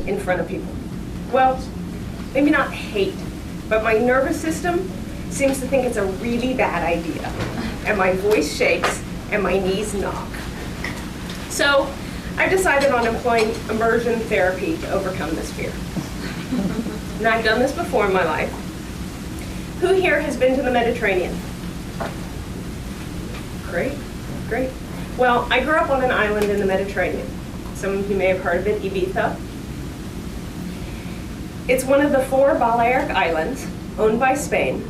in front of people. Well, maybe not hate, but my nervous system seems to think it's a really bad idea. And my voice shakes and my knees knock. So I've decided on employing immersion therapy to overcome this fear. And I've done this before in my life. Who here has been to the Mediterranean? Great, great. Well, I grew up on an island in the Mediterranean. Some of you may have heard of it, Ibiza. It's one of the 4 Balearic Islands owned by Spain.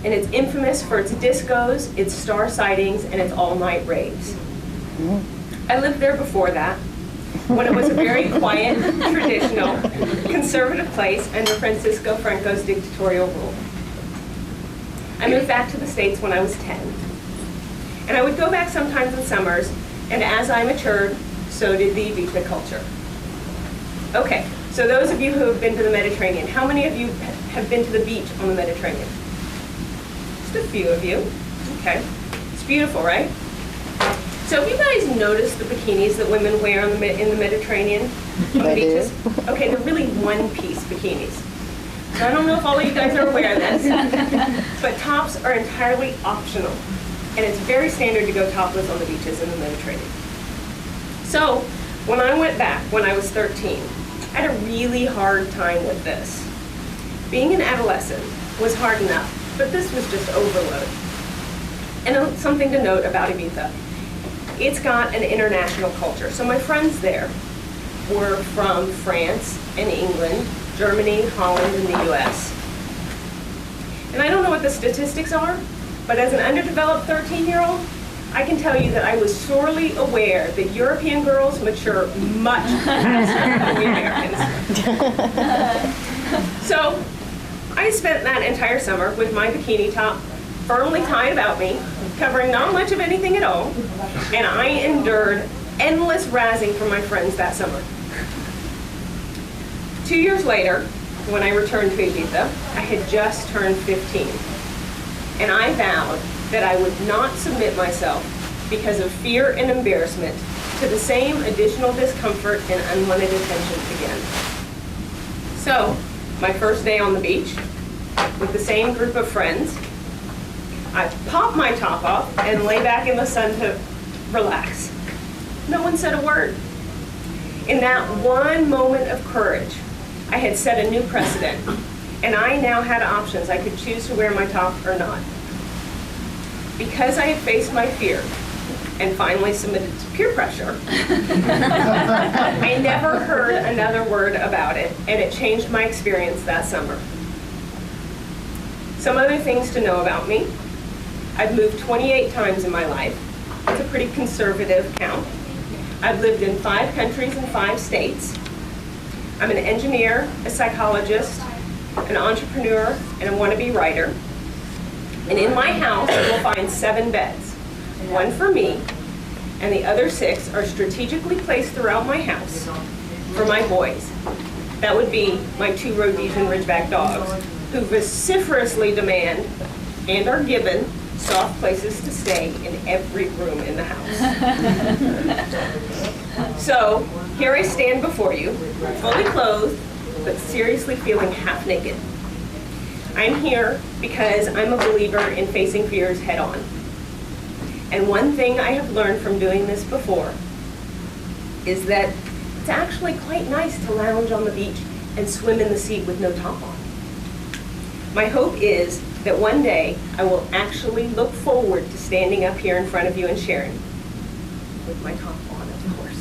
And it's infamous for its discos, its star sightings, and its all-night raves. I lived there before that, when it was a very quiet, traditional, conservative place under Francisco Franco's dictatorial rule. I moved back to the States when I was 10. And I would go back sometimes in summers, and as I matured, so did the Ibiza culture. Okay, so those of you who have been to the Mediterranean, how many of you have been to the beach on the Mediterranean? Just a few of you. Okay, it's beautiful, right? So have you guys noticed the bikinis that women wear in the Mediterranean on the beaches? Okay, they're really one-piece bikinis. So I don't know if all of you guys are aware of this, but tops are entirely optional. And it's very standard to go topless on the beaches in the Mediterranean. So when I went back when I was 13, I had a really hard time with this. Being an adolescent was hard enough, but this was just overload. And something to note about Ibiza. It's got an international culture. So my friends there were from France and England, Germany, Holland, and the US. And I don't know what the statistics are, but as an underdeveloped 13-year-old, I can tell you that I was sorely aware that European girls mature much faster than we Americans. So I spent that entire summer with my bikini top firmly tied about me, covering not much of anything at all, and I endured endless razzing from my friends that summer. 2 years later, when I returned to Ibiza, I had just turned 15, and I vowed that I would not submit myself because of fear and embarrassment to the same additional discomfort and unwanted attention again. So, my first day on the beach, with the same group of friends, I popped my top off and lay back in the sun to relax. No one said a word. In that one moment of courage, I had set a new precedent, and I now had options. I could choose to wear my top or not. Because I had faced my fear and finally submitted to peer pressure, I never heard another word about it, and it changed my experience that summer. Some other things to know about me. I've moved 28 times in my life. It's a pretty conservative count. I've lived in 5 countries and 5 states. I'm an engineer, a psychologist, an entrepreneur, and a wannabe writer. And in my house, you will find 7 beds, 1 for me, and the other 6 are strategically placed throughout my house for my boys. That would be my 2 Rhodesian Ridgeback dogs, who vociferously demand and are given soft places to stay in every room in the house. So here I stand before you, fully clothed, but seriously feeling half naked. I'm here because I'm a believer in facing fears head on. And one thing I have learned from doing this before is that it's actually quite nice to lounge on the beach and swim in the sea with no top on. My hope is that one day I will actually look forward to standing up here in front of you and sharing, with my top on, of course.